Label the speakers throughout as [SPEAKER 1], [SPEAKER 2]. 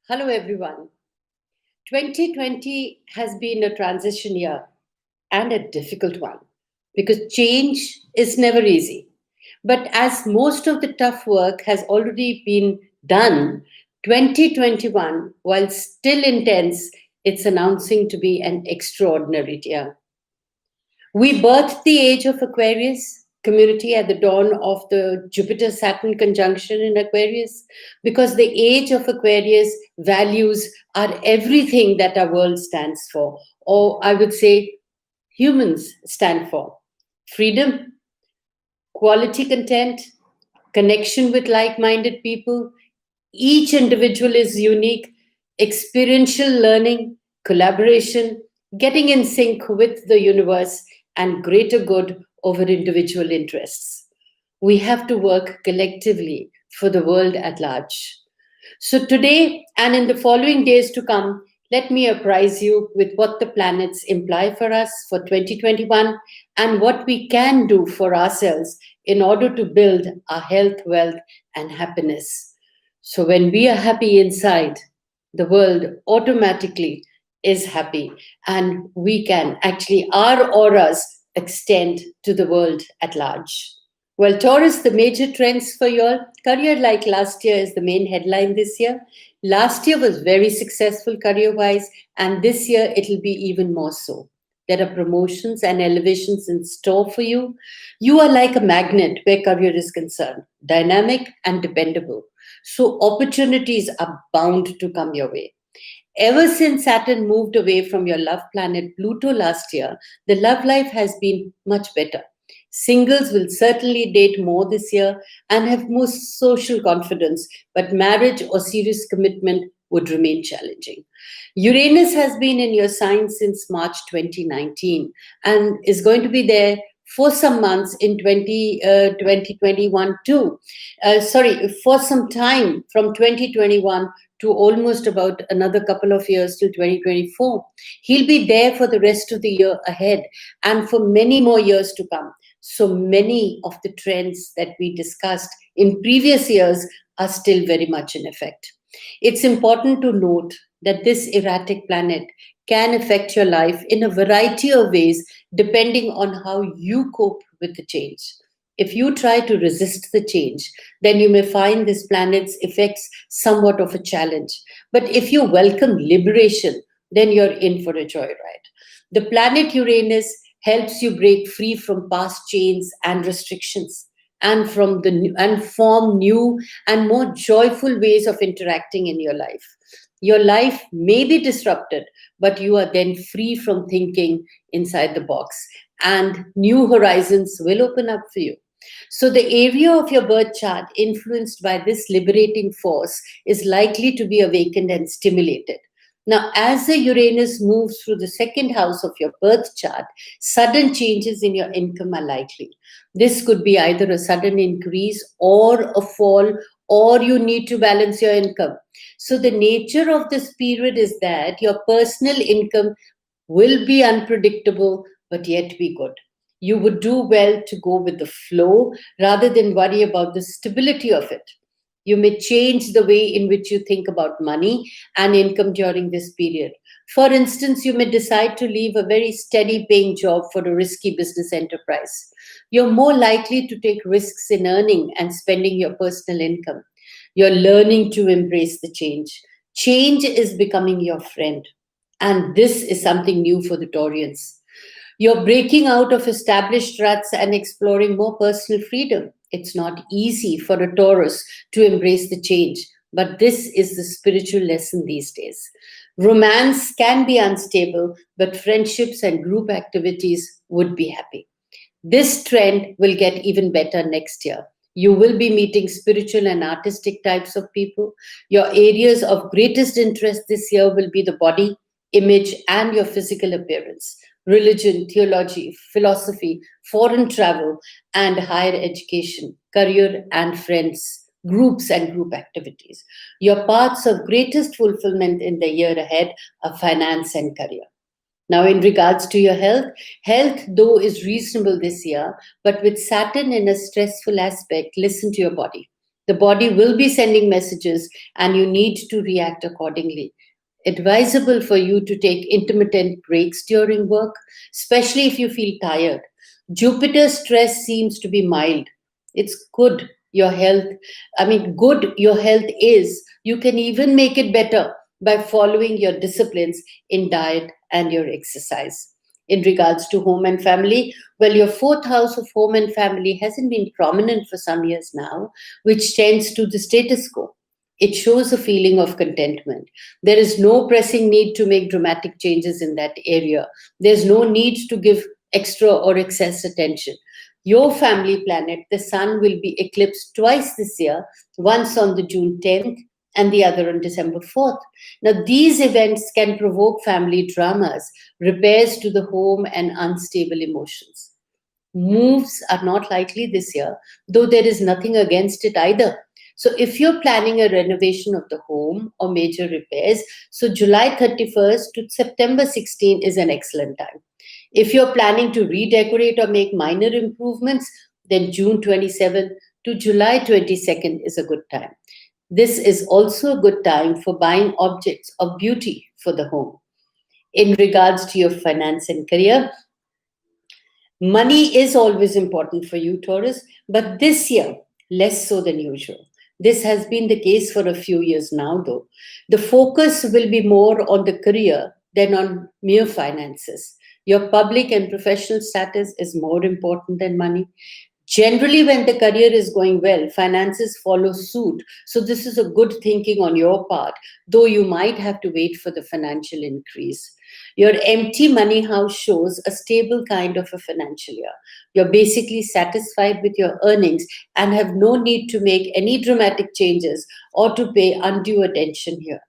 [SPEAKER 1] Hello, everyone. 2020 has been a transition year and a difficult one because change is never easy. But as most of the tough work has already been done, 2021, while still intense, it's announcing to be an extraordinary year. We birthed the age of Aquarius community at the dawn of the Jupiter Saturn conjunction in Aquarius because the age of Aquarius values are everything that our world stands for, or I would say humans stand for: freedom, quality content, connection with like minded people. Each individual is unique, experiential learning, collaboration, getting in sync with the universe, and greater good over individual interests. We have to work collectively for the world at large. So, today and in the following days to come, let me apprise you with what the planets imply for us for 2021 and what we can do for ourselves in order to build our health, wealth, and happiness. So, when we are happy inside, the world automatically is happy, and we can actually, our auras extend to the world at large. Well, Taurus, the major trends for your career, like last year, is the main headline this year. Last year was very successful career wise, and this year it'll be even more so. There are promotions and elevations in store for you. You are like a magnet where career is concerned, dynamic and dependable. So, opportunities are bound to come your way. Ever since Saturn moved away from your love planet Pluto last year, the love life has been much better. Singles will certainly date more this year and have more social confidence, but marriage or serious commitment would remain challenging. Uranus has been in your sign since March 2019 and is going to be there for some months in 2021 too. For some time from 2021 to almost about another couple of years till 2024. He'll be there for the rest of the year ahead and for many more years to come. So many of the trends that we discussed in previous years are still very much in effect. It's important to note that this erratic planet can affect your life in a variety of ways depending on how you cope with the change. If you try to resist the change, then you may find this planet's effects somewhat of a challenge. But if you welcome liberation, then you're in for a joyride. The planet Uranus helps you break free from past chains and restrictions and and form new and more joyful ways of interacting in your life. Your life may be disrupted, but you are then free from thinking inside the box, and new horizons will open up for you. So, the area of your birth chart influenced by this liberating force is likely to be awakened and stimulated. Now, as the Uranus moves through the second house of your birth chart, sudden changes in your income are likely. This could be either a sudden increase or a fall, or you need to balance your income. So, the nature of this period is that your personal income will be unpredictable but yet be good. You would do well to go with the flow rather than worry about the stability of it. You may change the way in which you think about money and income during this period. For instance, you may decide to leave a very steady paying job for a risky business enterprise. You're more likely to take risks in earning and spending your personal income. You're learning to embrace the change. Change is becoming your friend. And this is something new for the Taurians. You're breaking out of established ruts and exploring more personal freedom. It's not easy for a Taurus to embrace the change, but this is the spiritual lesson these days. Romance can be unstable, but friendships and group activities would be happy. This trend will get even better next year. You will be meeting spiritual and artistic types of people. Your areas of greatest interest this year will be the body, image, and your physical appearance, religion, theology, philosophy, foreign travel, and higher education, career and friends, groups and group activities. Your paths of greatest fulfillment in the year ahead are finance and career. Now, in regards to your health, health though is reasonable this year, but with Saturn in a stressful aspect, listen to your body. The body will be sending messages and you need to react accordingly. Advisable for you to take intermittent breaks during work, especially if you feel tired. Jupiter's stress seems to be mild. It's good your health, good your health is. You can even make it better by following your disciplines in diet and your exercise. In regards to home and family, well, your fourth house of home and family hasn't been prominent for some years now, which tends to the status quo. It shows a feeling of contentment. There is no pressing need to make dramatic changes in that area. There's no need to give extra or excess attention. Your family planet, the sun, will be eclipsed twice this year, once on the June 10th and the other on December 4th. Now, these events can provoke family dramas, repairs to the home, and unstable emotions. Moves are not likely this year, though there is nothing against it either. So, if you're planning a renovation of the home or major repairs, so July 31st to September 16 is an excellent time. If you're planning to redecorate or make minor improvements, then June 27th to July 22nd is a good time. This is also a good time for buying objects of beauty for the home. In regards to your finance and career, money is always important for you, Taurus, but this year, less so than usual. This has been the case for a few years now, though. The focus will be more on the career than on mere finances. Your public and professional status is more important than money. Generally, when the career is going well, finances follow suit. So, this is a good thinking on your part, though you might have to wait for the financial increase. Your empty money house shows a stable kind of a financial year. You're basically satisfied with your earnings and have no need to make any dramatic changes or to pay undue attention here.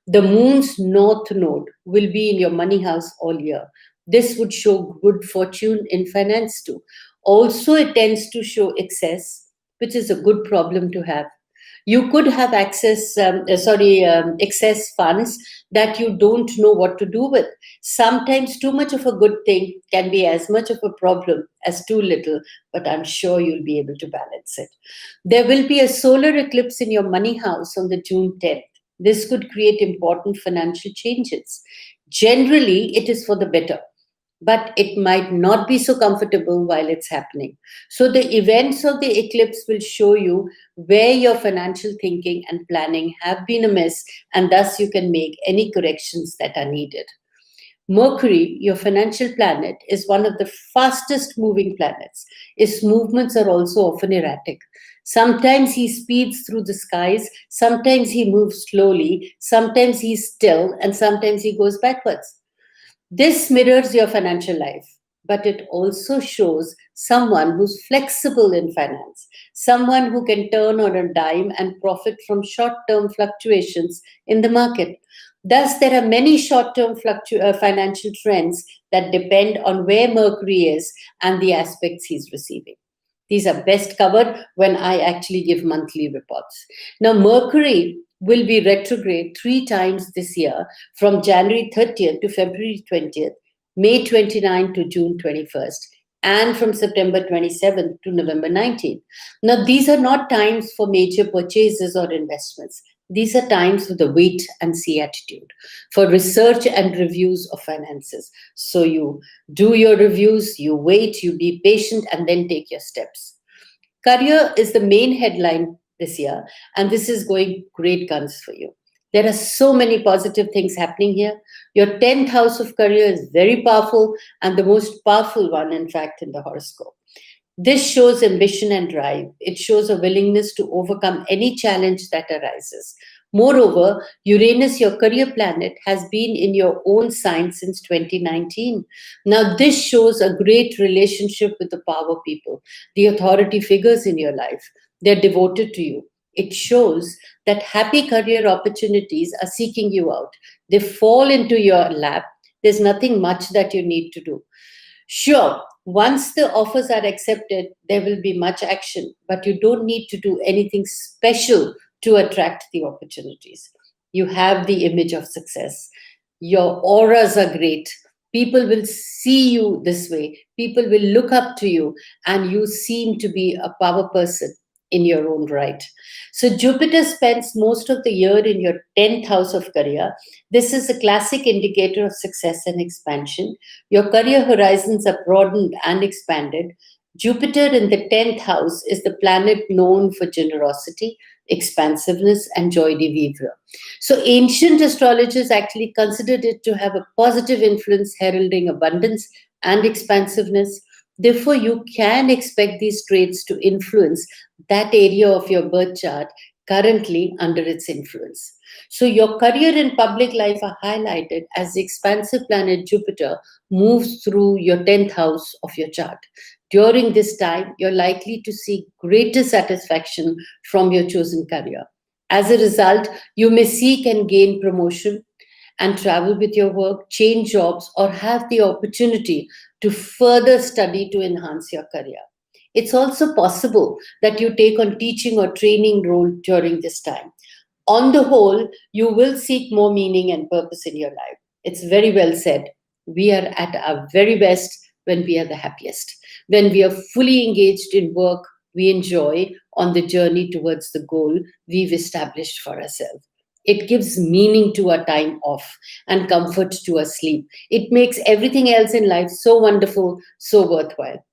[SPEAKER 1] The moon's north node will be in your money house all year. This would show good fortune in finance too. Also, it tends to show excess, which is a good problem to have. You could have excess funds that you don't know what to do with. Sometimes too much of a good thing can be as much of a problem as too little, but I'm sure you'll be able to balance it. There will be a solar eclipse in your money house on the June 10th. This could create important financial changes. Generally, it is for the better, but it might not be so comfortable while it's happening. So, the events of the eclipse will show you where your financial thinking and planning have been amiss, and thus you can make any corrections that are needed. Mercury, your financial planet, is one of the fastest moving planets. Its movements are also often erratic. Sometimes he speeds through the skies, sometimes he moves slowly, sometimes he's still, and sometimes he goes backwards. This mirrors your financial life, but it also shows someone who's flexible in finance, someone who can turn on a dime and profit from short term fluctuations in the market. Thus, there are many short term financial trends that depend on where Mercury is and the aspects he's receiving. These are best covered when I actually give monthly reports. Now, Mercury will be retrograde three times this year from January 30th to February 20th, May 29th to June 21st, and from September 27th to November 19th. Now, these are not times for major purchases or investments. These are times for the wait and see attitude, for research and reviews of finances. So you do your reviews, you wait, you be patient, and then take your steps. Career is the main headline this year, and this is going great guns for you. There are so many positive things happening here. Your 10th house of career is very powerful and the most powerful one, in fact, in the horoscope. This shows ambition and drive. It shows a willingness to overcome any challenge that arises. Moreover, Uranus, your career planet, has been in your own sign since 2019. Now, this shows a great relationship with the power people, the authority figures in your life. They're devoted to you. It shows that happy career opportunities are seeking you out. They fall into your lap. There's nothing much that you need to do. Sure, once the offers are accepted, there will be much action, but you don't need to do anything special to attract the opportunities. You have the image of success. Your auras are great. People will see you this way. People will look up to you, and you seem to be a power person. in your own right. So Jupiter spends most of the year in your 10th house of career. This is a classic indicator of success and expansion. Your career horizons are broadened and expanded. Jupiter in the 10th house is the planet known for generosity, expansiveness, and joie de vivre. So ancient astrologers actually considered it to have a positive influence, heralding abundance and expansiveness. Therefore, you can expect these traits to influence that area of your birth chart currently under its influence. So, your career and public life are highlighted as the expansive planet Jupiter moves through your 10th house of your chart. During this time, you're likely to see greater satisfaction from your chosen career. As a result, you may seek and gain promotion and travel with your work, change jobs, or have the opportunity to further study to enhance your career. It's also possible that you take on teaching or training role during this time. On the whole, you will seek more meaning and purpose in your life. It's very well said. We are at our very best when we are the happiest, when we are fully engaged in work we enjoy on the journey towards the goal we've established for ourselves. It gives meaning to our time off and comfort to our sleep. It makes everything else in life so wonderful, so worthwhile.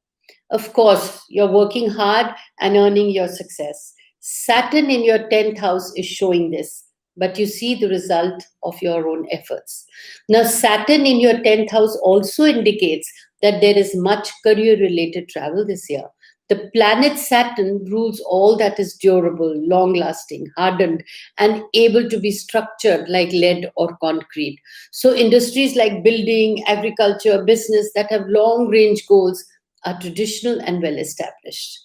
[SPEAKER 1] Of course, you're working hard and earning your success. Saturn in your 10th house is showing this, but you see the result of your own efforts. Now, Saturn in your 10th house also indicates that there is much career related travel this year. The planet Saturn rules all that is durable, long lasting, hardened, and able to be structured like lead or concrete. So, industries like building, agriculture, business that have long range goals are traditional and well established.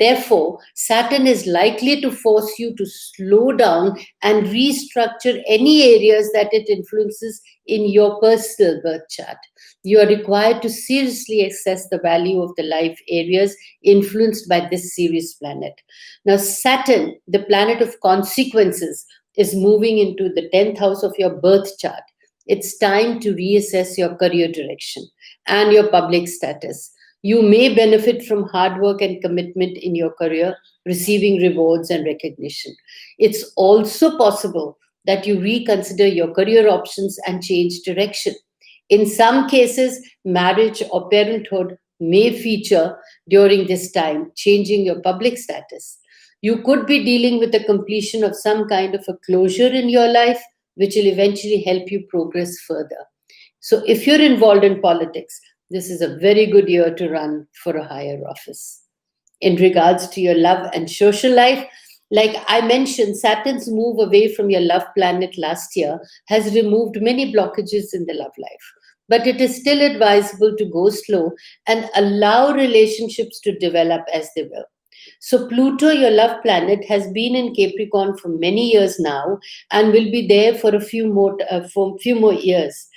[SPEAKER 1] Therefore, Saturn is likely to force you to slow down and restructure any areas that it influences in your personal birth chart. You are required to seriously assess the value of the life areas influenced by this Ceres planet. Now, Saturn, the planet of consequences, is moving into the 10th house of your birth chart. It's time to reassess your career direction and your public status. You may benefit from hard work and commitment in your career, receiving rewards and recognition. It's also possible that you reconsider your career options and change direction. In some cases, marriage or parenthood may feature during this time, changing your public status. You could be dealing with the completion of some kind of a closure in your life, which will eventually help you progress further. So, if you're involved in politics, this is a very good year to run for a higher office. In regards to your love and social life, like I mentioned, Saturn's move away from your love planet last year has removed many blockages in the love life. But it is still advisable to go slow and allow relationships to develop as they will. So, Pluto, your love planet, has been in Capricorn for many years now and will be there for a few more years.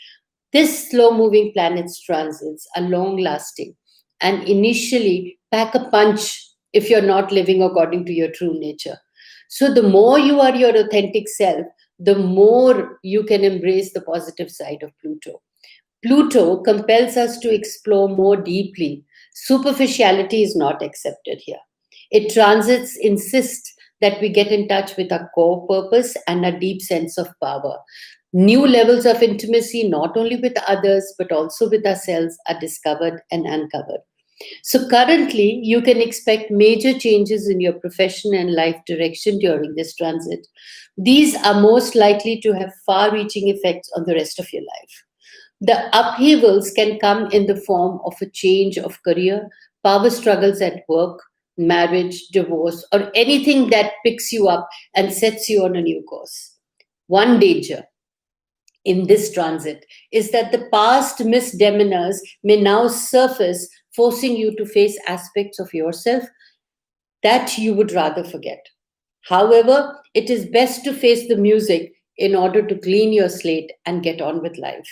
[SPEAKER 1] This slow moving planet's transits are long lasting and initially pack a punch if you're not living according to your true nature. So, the more you are your authentic self, the more you can embrace the positive side of Pluto. Pluto compels us to explore more deeply. Superficiality is not accepted here. It transits insist that we get in touch with our core purpose and a deep sense of power. New levels of intimacy, not only with others, but also with ourselves, are discovered and uncovered. So, currently, you can expect major changes in your profession and life direction during this transit. These are most likely to have far reaching effects on the rest of your life. The upheavals can come in the form of a change of career, power struggles at work, marriage, divorce, or anything that picks you up and sets you on a new course. One danger in this transit is that the past misdemeanors may now surface, forcing you to face aspects of yourself that you would rather forget. However, it is best to face the music in order to clean your slate and get on with life.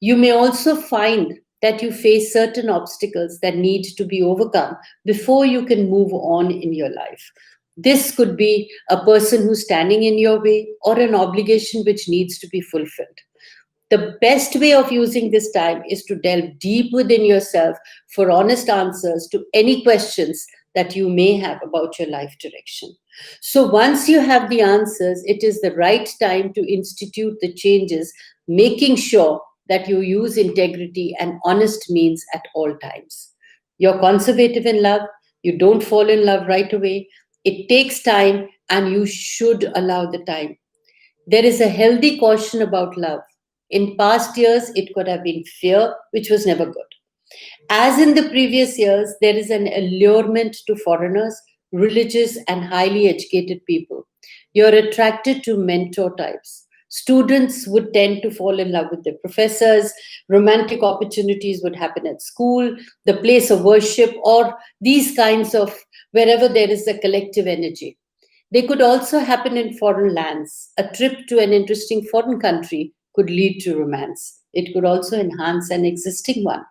[SPEAKER 1] You may also find that you face certain obstacles that need to be overcome before you can move on in your life. This could be a person who's standing in your way or an obligation which needs to be fulfilled. The best way of using this time is to delve deep within yourself for honest answers to any questions that you may have about your life direction. So once you have the answers, it is the right time to institute the changes, making sure that you use integrity and honest means at all times. You're conservative in love, you don't fall in love right away. It takes time, and you should allow the time. There is a healthy caution about love. In past years, it could have been fear, which was never good. As in the previous years, there is an allurement to foreigners, religious, and highly educated people. You're attracted to mentor types. Students would tend to fall in love with their professors. Romantic opportunities would happen at school, the place of worship, or these kinds of wherever there is a collective energy. They could also happen in foreign lands. A trip to an interesting foreign country could lead to romance. It could also enhance an existing one.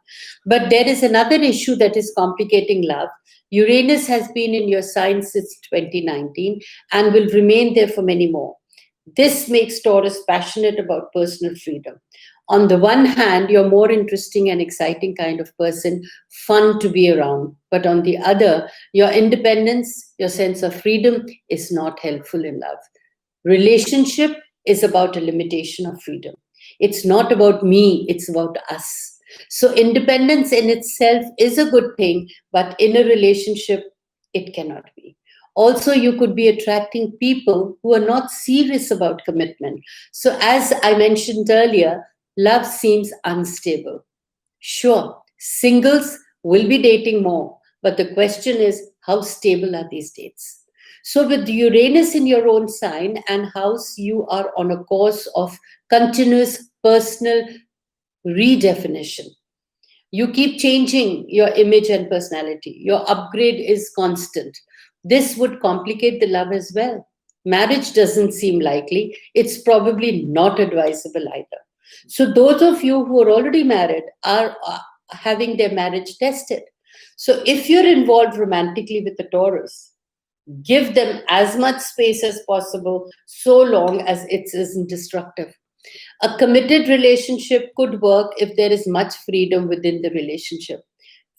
[SPEAKER 1] But there is another issue that is complicating love. Uranus has been in your sign since 2019 and will remain there for many more. This makes Taurus passionate about personal freedom. On the one hand, you're more interesting and exciting kind of person, fun to be around. But on the other, your independence, your sense of freedom is not helpful in love. Relationship is about a limitation of freedom. It's not about me, it's about us. So, independence in itself is a good thing, but in a relationship, it cannot be. Also, you could be attracting people who are not serious about commitment. So, as I mentioned earlier, love seems unstable. Sure, singles will be dating more, but the question is how stable are these dates? So, with Uranus in your own sign and house, you are on a course of continuous personal redefinition. You keep changing your image and personality. Your upgrade is constant. This would complicate the love as well. Marriage doesn't seem likely. It's probably not advisable either. So, those of you who are already married are having their marriage tested. So, if you're involved romantically with the Taurus, give them as much space as possible, so long as it isn't destructive. A committed relationship could work if there is much freedom within the relationship.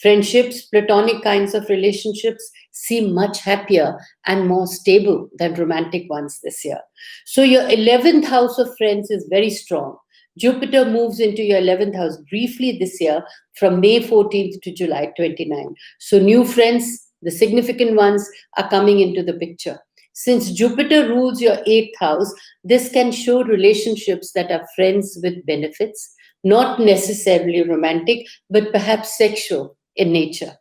[SPEAKER 1] Friendships, platonic kinds of relationships seem much happier and more stable than romantic ones this year. So, your 11th house of friends is very strong. Jupiter moves into your 11th house briefly this year from May 14th to July 29th. So, new friends, the significant ones, are coming into the picture. Since Jupiter rules your 8th house, this can show relationships that are friends with benefits, not necessarily romantic, but perhaps sexual in nature.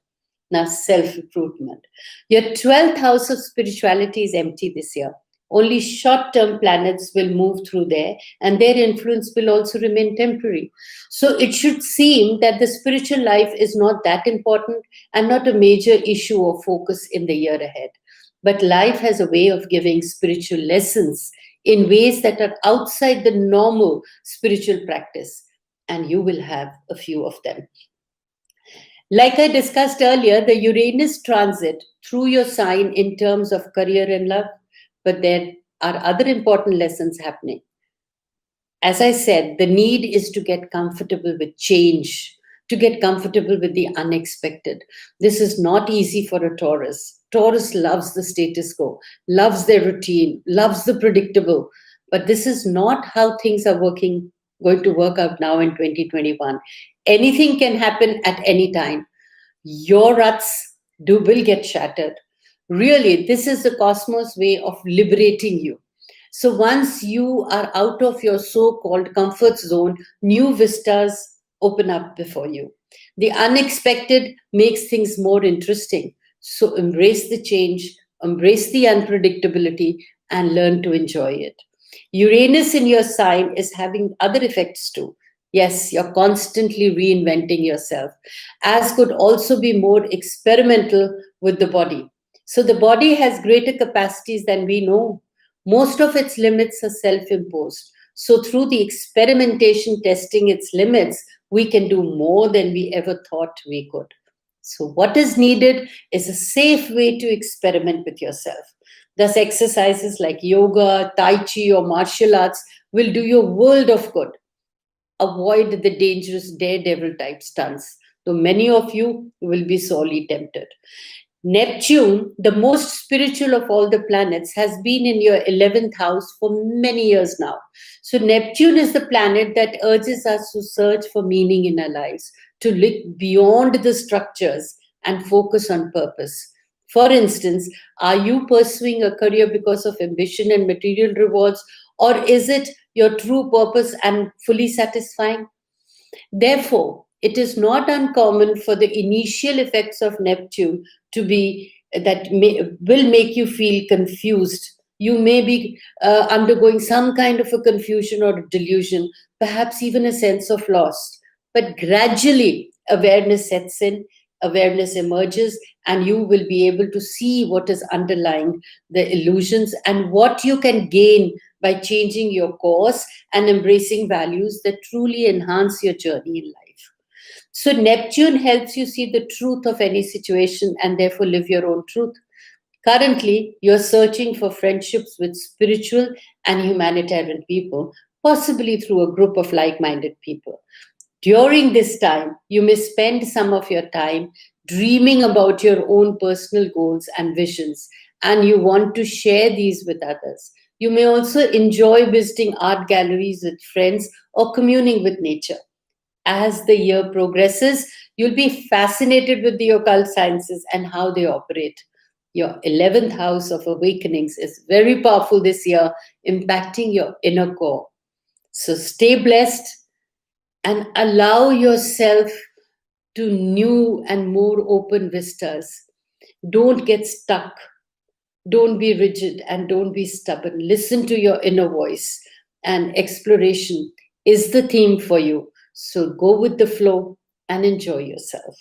[SPEAKER 1] Now, self improvement. Your 12th house of spirituality is empty this year. Only short term planets will move through there, and their influence will also remain temporary. So, it should seem that the spiritual life is not that important and not a major issue or focus in the year ahead. But life has a way of giving spiritual lessons in ways that are outside the normal spiritual practice, and you will have a few of them. Like I discussed earlier, the Uranus transit through your sign in terms of career and love, but there are other important lessons happening. As I said, the need is to get comfortable with change, to get comfortable with the unexpected. This is not easy for a Taurus. Taurus loves the status quo, loves their routine, loves the predictable. But this is not how things are going to work out now in 2021. Anything can happen at any time. Your ruts will get shattered. Really, this is the cosmos way of liberating you. So once you are out of your so-called comfort zone, new vistas open up before you. The unexpected makes things more interesting. So embrace the change, embrace the unpredictability, and learn to enjoy it. Uranus in your sign is having other effects too. Yes, you're constantly reinventing yourself, as could also be more experimental with the body. So the body has greater capacities than we know. Most of its limits are self imposed. So through the experimentation testing its limits, we can do more than we ever thought we could. So, what is needed is a safe way to experiment with yourself. Thus, exercises like yoga, Tai Chi, or martial arts will do you a world of good. Avoid the dangerous daredevil type stunts, though many of you will be sorely tempted. Neptune, the most spiritual of all the planets, has been in your 11th house for many years now. So, Neptune is the planet that urges us to search for meaning in our lives, to look beyond the structures and focus on purpose. For instance, are you pursuing a career because of ambition and material rewards, or is it your true purpose and fully satisfying? Therefore, it is not uncommon for the initial effects of Neptune to be will make you feel confused. You may be undergoing some kind of a confusion or delusion, perhaps even a sense of loss. But gradually, awareness sets in, awareness emerges, and you will be able to see what is underlying the illusions and what you can gain by changing your course and embracing values that truly enhance your journey in life. So, Neptune helps you see the truth of any situation and therefore live your own truth. Currently, you're searching for friendships with spiritual and humanitarian people, possibly through a group of like minded people. During this time, you may spend some of your time dreaming about your own personal goals and visions, and you want to share these with others. You may also enjoy visiting art galleries with friends or communing with nature. As the year progresses, you'll be fascinated with the occult sciences and how they operate. Your 11th house of awakenings is very powerful this year, impacting your inner core. So stay blessed and allow yourself to new and more open vistas. Don't get stuck. Don't be rigid and don't be stubborn. Listen to your inner voice, and exploration is the theme for you. So go with the flow and enjoy yourself.